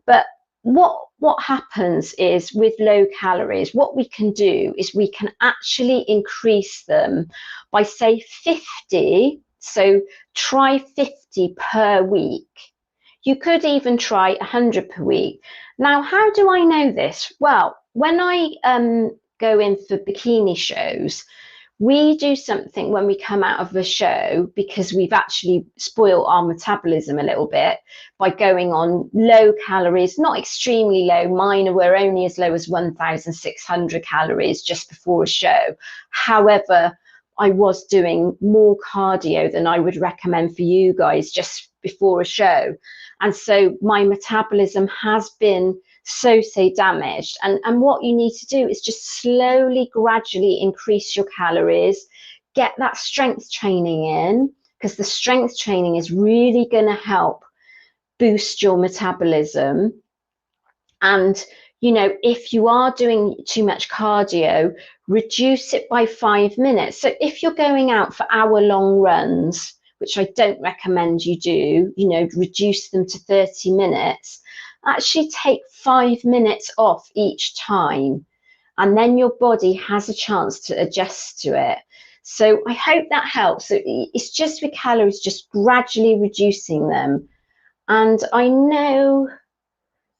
But what happens is, with low calories, what we can do is we can actually increase them by, say, 50. So try 50 per week. You could even try 100 per week. Now, how do I know this? Well, when I go in for bikini shows, we do something when we come out of the show, because we've actually spoiled our metabolism a little bit by going on low calories, not extremely low. Mine were only as low as 1,600 calories just before a show. However, I was doing more cardio than I would recommend for you guys just before a show. And so my metabolism has been so damaged. And what you need to do is just slowly, gradually increase your calories, get that strength training in, because the strength training is really going to help boost your metabolism. And, you know, if you are doing too much cardio, reduce it by 5 minutes. So if you're going out for hour-long runs, which I don't recommend you do, you know, reduce them to 30 minutes. Actually take 5 minutes off each time, and then your body has a chance to adjust to it. So I hope that helps. So it's just with calories, just gradually reducing them. And I know,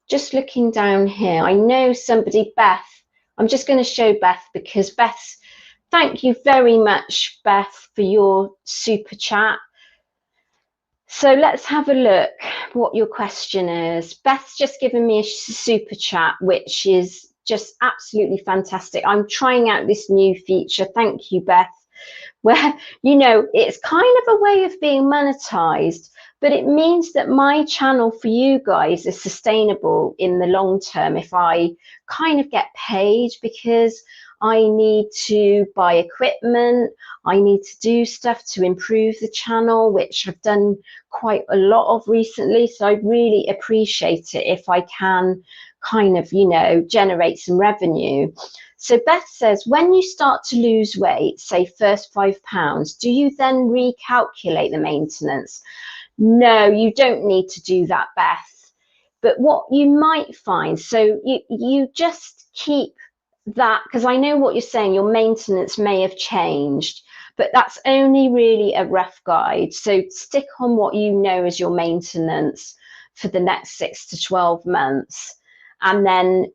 just looking down here, I know somebody, Beth, I'm just going to show Beth, because Beth, thank you very much, Beth, for your super chat. So let's have a look what your question is. Beth's just given me a super chat, which is just absolutely fantastic. I'm trying out this new feature. Thank you, Beth. Where, you know, it's kind of a way of being monetized, but it means that my channel for you guys is sustainable in the long term if I kind of get paid, because I need to buy equipment, I need to do stuff to improve the channel, which I've done quite a lot of recently. So I really appreciate it if I can kind of, you know, generate some revenue. So Beth says, when you start to lose weight, say first 5 pounds, do you then recalculate the maintenance? No, you don't need to do that, Beth. But what you might find, so you just keep that, because I know what you're saying, your maintenance may have changed, but that's only really a rough guide. So stick on what you know as your maintenance for the next 6 to 12 months. And then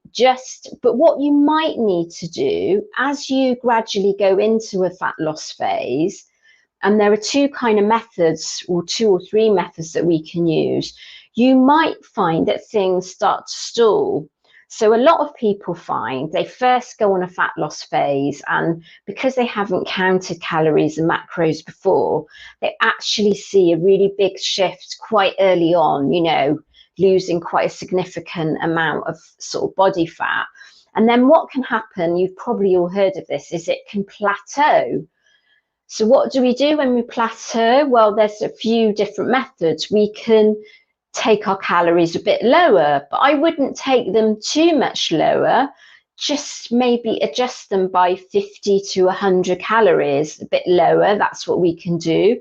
but what you might need to do as you gradually go into a fat loss phase, and there are two kind of methods, or 2 or 3 methods that we can use, you might find that things start to stall. So a lot of people find they first go on a fat loss phase, and because they haven't counted calories and macros before, they actually see a really big shift quite early on, you know, losing quite a significant amount of sort of body fat. And then what can happen, you've probably all heard of this, is it can plateau. So what do we do when we plateau? Well, there's a few different methods. We can take our calories a bit lower, but I wouldn't take them too much lower. Just maybe adjust them by 50 to 100 calories, a bit lower. That's what we can do.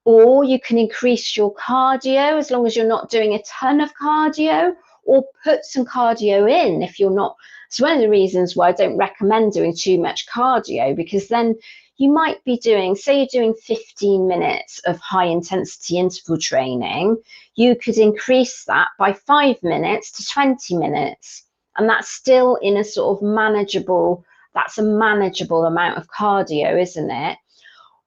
Or you can increase your cardio, as long as you're not doing a ton of cardio, or put some cardio in if you're not. It's one of the reasons why I don't recommend doing too much cardio, because then you might be doing, say you're doing 15 minutes of high intensity interval training, you could increase that by 5 minutes to 20 minutes. And that's still in a sort of manageable, that's a manageable amount of cardio, isn't it?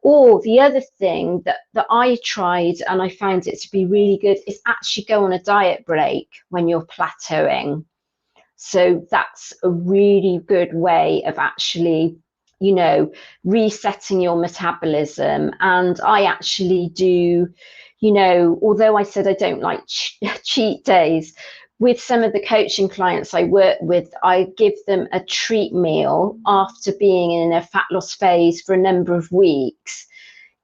Or the other thing that I tried and I found it to be really good is actually go on a diet break when you're plateauing. So that's a really good way of actually, you know, resetting your metabolism. And I actually do, you know, although I said I don't like cheat days, with some of the coaching clients I work with, I give them a treat meal after being in a fat loss phase for a number of weeks.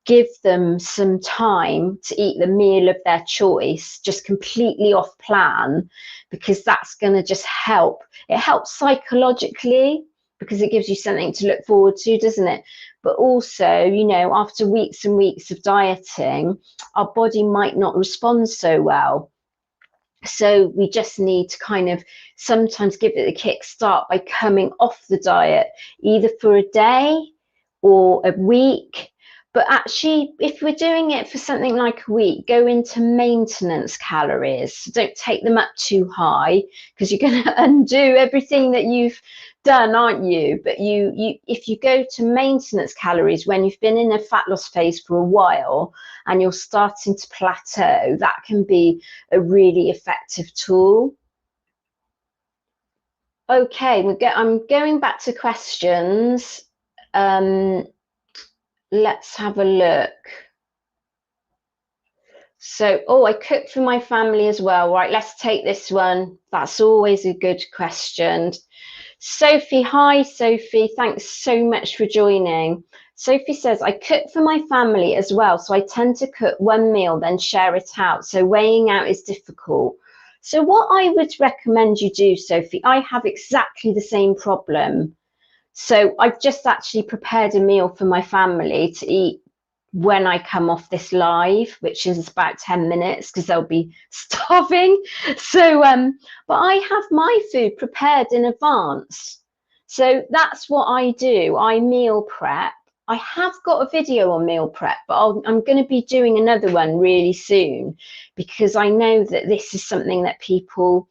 Give them some time to eat the meal of their choice, just completely off plan, because that's going to just help. It helps psychologically because it gives you something to look forward to, doesn't it? But also, you know, after weeks and weeks of dieting, our body might not respond so well. So we just need to kind of sometimes give it a kick start by coming off the diet, either for a day or a week. But actually, if we're doing it for something like a week, go into maintenance calories. Don't take them up too high, because you're going to undo everything that you've done, aren't you? But if you go to maintenance calories when you've been in a fat loss phase for a while and you're starting to plateau, that can be a really effective tool. Okay, I'm going back to questions. Let's have a look. So, I cook for my family as well. Right, let's take this one. That's always a good question. Sophie, hi Sophie, thanks so much for joining. Sophie says, I cook for my family as well, so I tend to cook one meal, then share it out. So weighing out is difficult. So what I would recommend you do, Sophie, I have exactly the same problem. So I've just actually prepared a meal for my family to eat when I come off this live, which is about 10 minutes, because they'll be starving. So, but I have my food prepared in advance. So that's what I do. I meal prep. I have got a video on meal prep, but I'm going to be doing another one really soon, because I know that this is something that people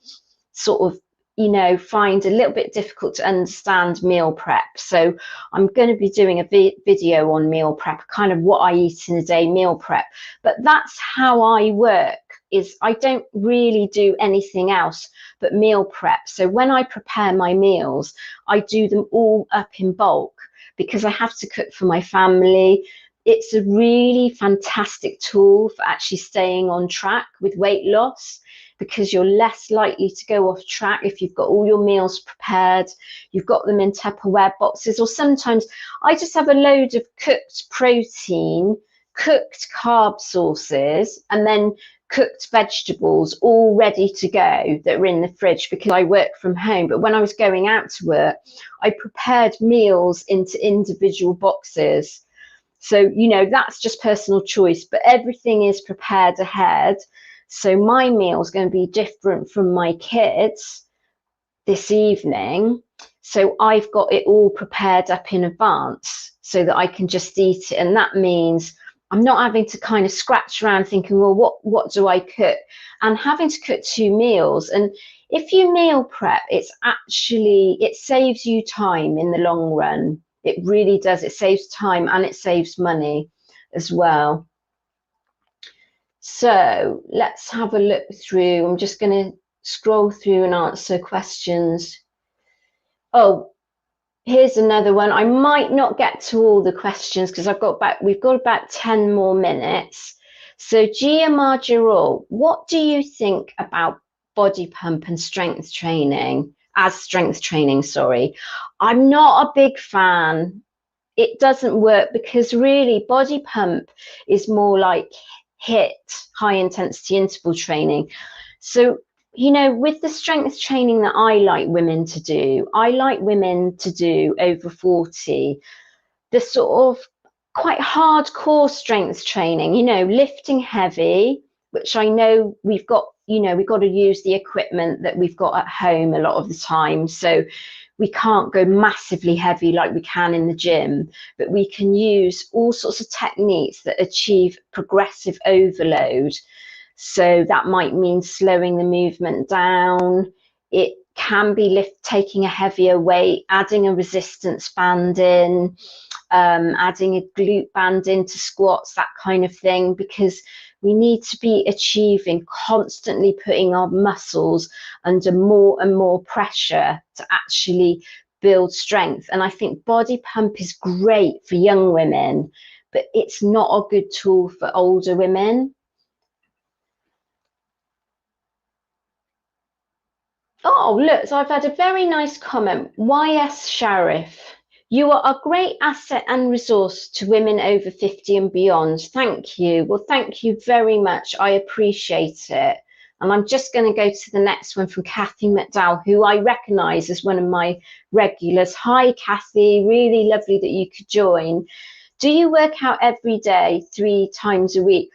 sort of, you know, find a little bit difficult to understand meal prep. So I'm going to be doing a video on meal prep, kind of what I eat in a day meal prep. But that's how I work, is I don't really do anything else but meal prep. So when I prepare my meals, I do them all up in bulk, because I have to cook for my family. It's a really fantastic tool for actually staying on track with weight loss, because you're less likely to go off track if you've got all your meals prepared, you've got them in Tupperware boxes, or sometimes I just have a load of cooked protein, cooked carb sources, and then cooked vegetables all ready to go that were in the fridge because I work from home. But when I was going out to work, I prepared meals into individual boxes. So, you know, that's just personal choice, but everything is prepared ahead. So my meal is going to be different from my kids this evening. So I've got it all prepared up in advance so that I can just eat it. And that means I'm not having to kind of scratch around thinking, well, what do I cook? And having to cook 2 meals. And if you meal prep, it saves you time in the long run. It really does. It saves time and it saves money as well. So let's have a look through. I'm just going to scroll through and answer questions. Oh, here's another one. I might not get to all the questions because we've got about 10 more minutes. So Gia Margerol, what do you think about body pump and strength training sorry. I'm not a big fan. It doesn't work because really body pump is more like HIIT, high intensity interval training. So, you know, with the strength training that I like women to do over 40, the sort of quite hardcore strength training, you know, lifting heavy, which I know we've got to use the equipment that we've got at home a lot of the time. So we can't go massively heavy like we can in the gym, but we can use all sorts of techniques that achieve progressive overload. So that might mean slowing the movement down. It can be taking a heavier weight, adding a resistance band in, adding a glute band into squats, that kind of thing, because we need to be constantly putting our muscles under more and more pressure to actually build strength. And I think body pump is great for young women, but it's not a good tool for older women. Oh, look, so I've had a very nice comment. YS Sharif, you are a great asset and resource to women over 50 and beyond. Thank you. Well, thank you very much. I appreciate it. And I'm just going to go to the next one from Kathy McDowell, who I recognise as one of my regulars. Hi, Kathy. Really lovely that you could join. Do you work out every day, 3 times a week?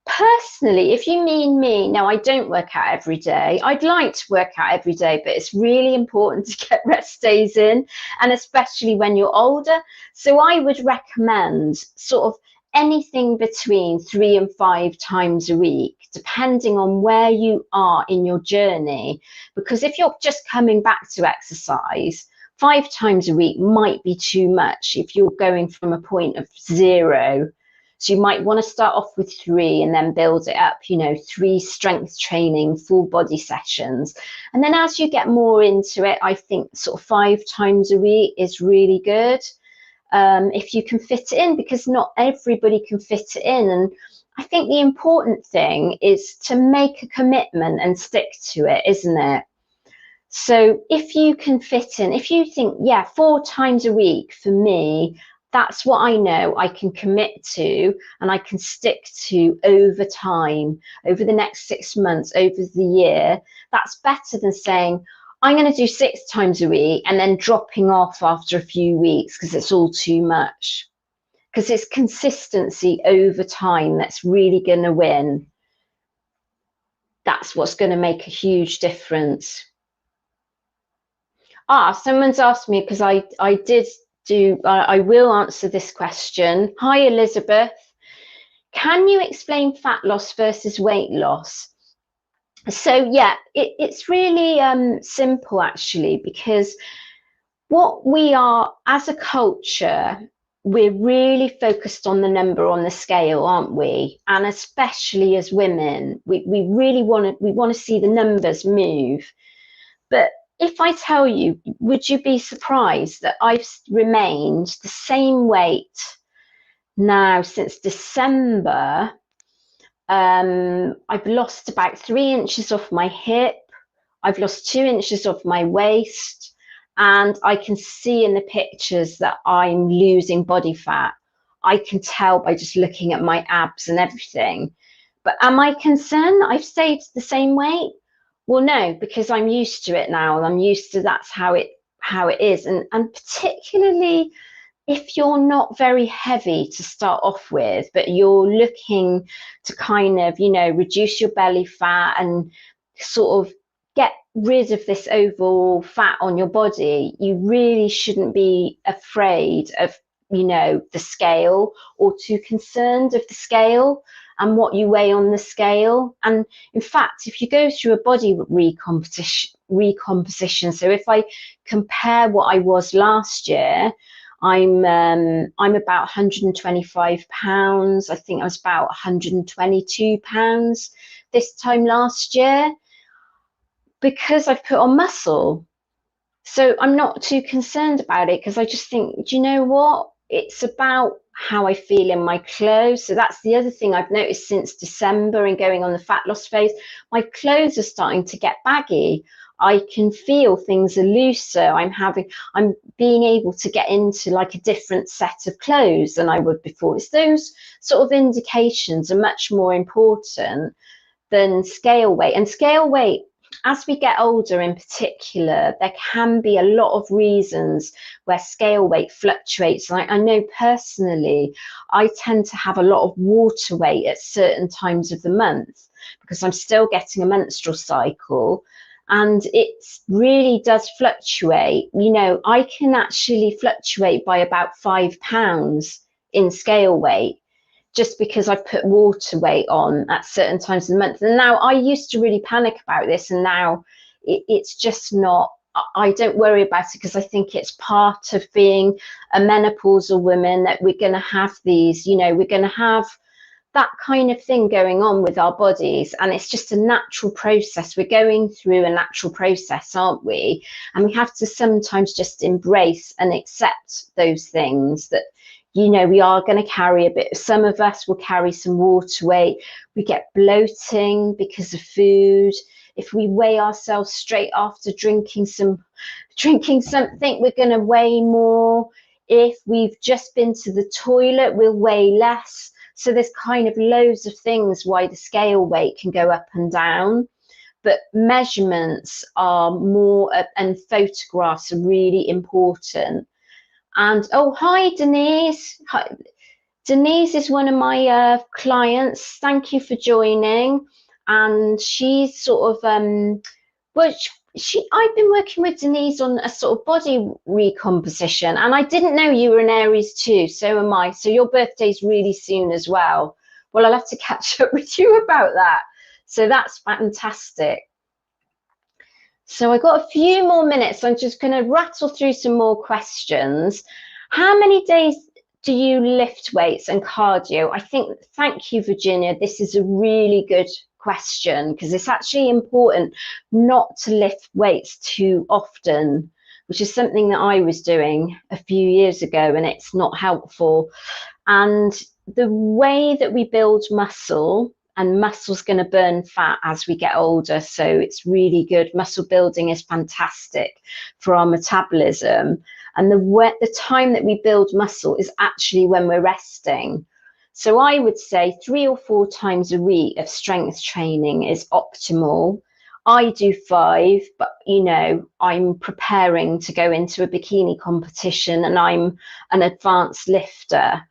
Personally, if you mean me, no, I don't work out every day. I'd like to work out every day, but it's really important to get rest days in, and especially when you're older. So I would recommend sort of anything between 3 and 5 times a week, depending on where you are in your journey. Because if you're just coming back to exercise, 5 times a week might be too much if you're going from a point of 0. So you might want to start off with 3 and then build it up, 3 strength training, full body sessions. And then as you get more into it, I think sort of 5 times a week is really good. If you can fit it in, because not everybody can fit it in. And I think the important thing is to make a commitment and stick to it, isn't it? So if you can fit in, if you think, 4 times a week for me, that's what I know I can commit to and I can stick to over time, over the next 6 months, over the year, that's better than saying, I'm going to do 6 times a week and then dropping off after a few weeks because it's all too much. Because it's consistency over time that's really going to win. That's what's going to make a huge difference. Someone's asked me, because I will answer this question. Hi, Elizabeth. Can you explain fat loss versus weight loss? So, it's really simple, actually, because what we are as a culture, we're really focused on the number on the scale, aren't we? And especially as women, we really want to see the numbers move. But if I tell you, would you be surprised that I've remained the same weight now since December? I've lost about 3 inches off my hip. I've lost 2 inches off my waist. And I can see in the pictures that I'm losing body fat. I can tell by just looking at my abs and everything. But am I concerned that I've stayed the same weight? Well, no, because I'm used to it now. I'm used to that's how it is. And particularly if you're not very heavy to start off with, but you're looking to kind of, you know, reduce your belly fat and sort of get rid of this overall fat on your body, you really shouldn't be afraid of, you know, the scale, or too concerned of the scale and what you weigh on the scale. And in fact, if you go through a body recomposition, so if I compare what I was last year, I'm about 125 pounds. I think I was about 122 pounds this time last year, because I've put on muscle. So I'm not too concerned about it, because I just think, do you know what? It's about how I feel in my clothes. So that's the other thing I've noticed since December and going on the fat loss phase. My clothes are starting to get baggy. I can feel things are looser. I'm being able to get into like a different set of clothes than I would before. It's those sort of indications are much more important than scale weight. And scale weight, as we get older in particular, there can be a lot of reasons where scale weight fluctuates. I know personally, I tend to have a lot of water weight at certain times of the month because I'm still getting a menstrual cycle. And it really does fluctuate. You know, I can actually fluctuate by about 5 pounds in scale weight, just because I've put water weight on at certain times of the month. And now I used to really panic about this, and now it's just not, I don't worry about it, because I think it's part of being a menopausal woman that we're going to have these, you know, we're going to have that kind of thing going on with our bodies, and it's just a natural process. We're going through a natural process, aren't we? And we have to sometimes just embrace and accept those things, that, you know, we are going to carry a bit. Some of us will carry some water weight. We get bloating because of food. If we weigh ourselves straight after drinking something, we're going to weigh more. If we've just been to the toilet, we'll weigh less. So there's kind of loads of things why the scale weight can go up and down, but measurements are more, and photographs are really important. And oh, hi, Denise. Hi. Denise is one of my clients. Thank you for joining. And she's sort of, I've been working with Denise on a sort of body recomposition, and I didn't know you were an Aries too. So am I. So your birthday's really soon as well. Well, I'll have to catch up with you about that. So that's fantastic. So I got a few more minutes. So I'm just going to rattle through some more questions. How many days do you lift weights and cardio? I think, thank you, Virginia. This is a really good question, because it's actually important not to lift weights too often, which is something that I was doing a few years ago, and it's not helpful. And the way that we build muscle, and muscle's going to burn fat as we get older, so it's really good. Muscle building is fantastic for our metabolism, and the time that we build muscle is actually when we're resting. So I would say 3 or 4 times a week of strength training is optimal. I do 5, but you know, I'm preparing to go into a bikini competition, and I'm an advanced lifter.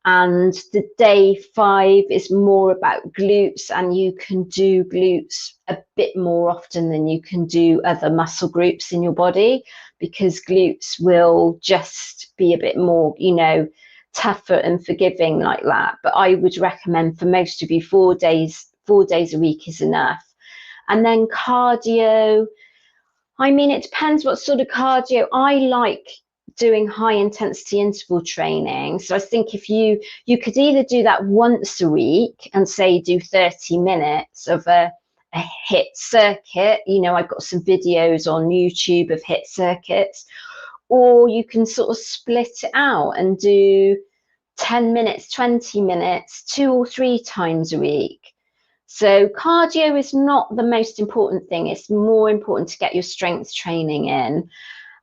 And the day 5 is more about glutes, and you can do glutes a bit more often than you can do other muscle groups in your body, because glutes will just be a bit more, you know, tougher and forgiving like that. But I would recommend for most of you 4 days a week is enough. And then cardio, I mean, it depends what sort of cardio. I like doing high intensity interval training. So I think if you could either do that once a week and say do 30 minutes of a HIIT circuit, you know, I've got some videos on YouTube of HIIT circuits, or you can sort of split it out and do 10 minutes, 20 minutes, 2 or 3 times a week. So cardio is not the most important thing. It's more important to get your strength training in.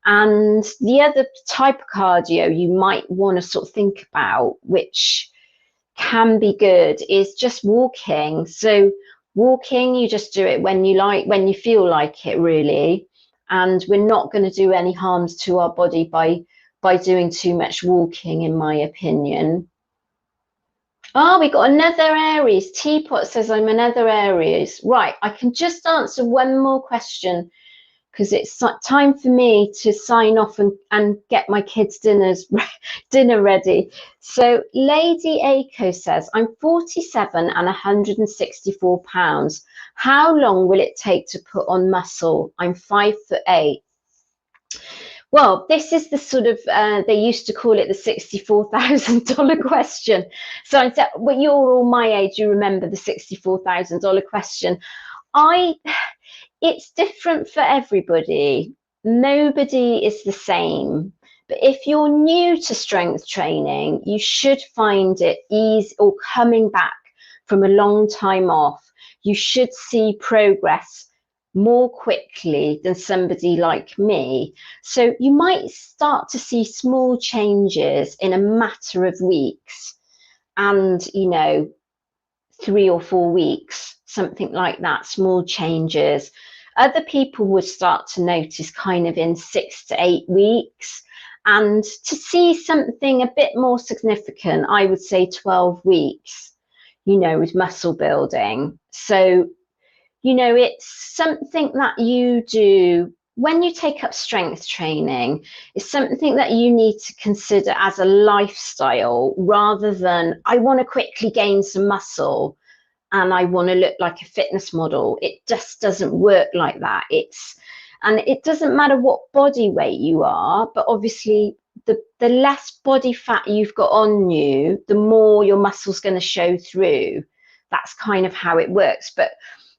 And the other type of cardio you might want to sort of think about, which can be good is just walking. So walking, you just do it when you like, when you feel like it, really. And we're not going to do any harms to our body by doing too much walking, in my opinion. Oh, we got another Aries. Teapot says I'm another Aries. Right, I can just answer one more question because it's time for me to sign off and get my kids' dinner ready. So Lady Aiko says, I'm 47 and 164 pounds. How long will it take to put on muscle? I'm 5'8". Well, this is the sort of, they used to call it the $64,000 question. So I said, well, you're all my age, you remember the $64,000 question. It's different for everybody. Nobody is the same. But if you're new to strength training, you should find it easy, or coming back from a long time off, you should see progress more quickly than somebody like me. So you might start to see small changes in a matter of weeks, and 3 or 4 weeks, something like that, small changes. Other people would start to notice kind of in 6 to 8 weeks. And to see something a bit more significant, I would say 12 weeks, with muscle building. So, it's something that you do when you take up strength training. It's something that you need to consider as a lifestyle, rather than, I want to quickly gain some muscle and I want to look like a fitness model. It just doesn't work like that. And it doesn't matter what body weight you are, but obviously the less body fat you've got on you, the more your muscle's going to show through. That's kind of how it works. But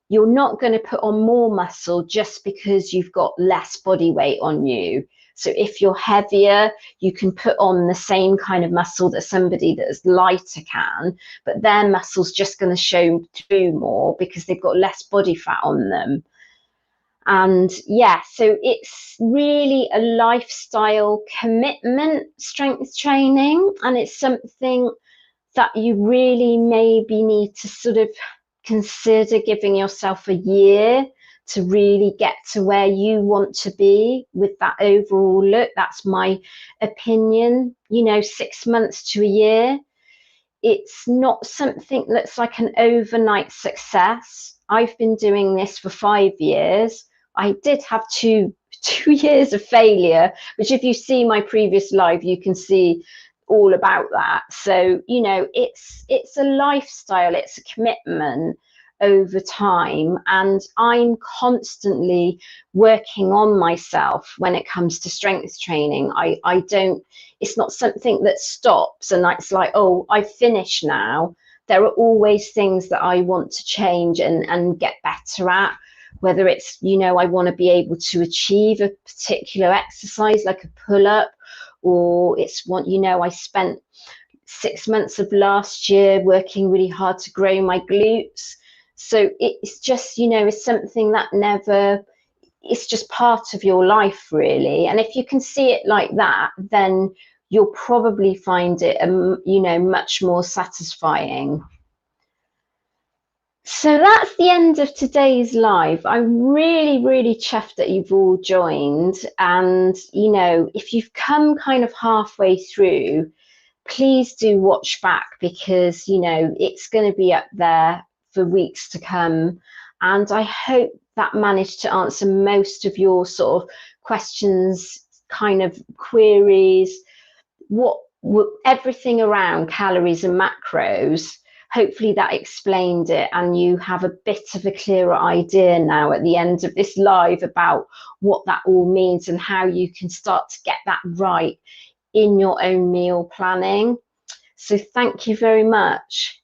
you're not going to put on more muscle just because you've got less body weight on you. So if you're heavier, you can put on the same kind of muscle that somebody that's lighter can, but their muscle's just going to show through more because they've got less body fat on them. And yeah, so it's really a lifestyle commitment, strength training, and it's something that you really maybe need to sort of consider giving yourself a year to really get to where you want to be with that overall look. That's my opinion. 6 months to a year. It's not something that's like an overnight success. I've been doing this for 5 years. I did have two years of failure, which if you see my previous live, you can see all about that. So it's a lifestyle, it's a commitment over time, and I'm constantly working on myself when it comes to strength training. I don't, it's not something that stops and it's like, oh, I've finished now. There are always things that I want to change and get better at, whether it's I want to be able to achieve a particular exercise like a pull-up, or it's I spent 6 months of last year working really hard to grow my glutes. So it's just, it's something that it's just part of your life, really. And if you can see it like that, then you'll probably find it, much more satisfying. So that's the end of today's live. I'm really, really chuffed that you've all joined. And, if you've come kind of halfway through, please do watch back, because, it's going to be up there for weeks to come. And I hope that managed to answer most of your sort of questions, kind of queries, everything around calories and macros. Hopefully that explained it, and you have a bit of a clearer idea now at the end of this live about what that all means and how you can start to get that right in your own meal planning. So thank you very much.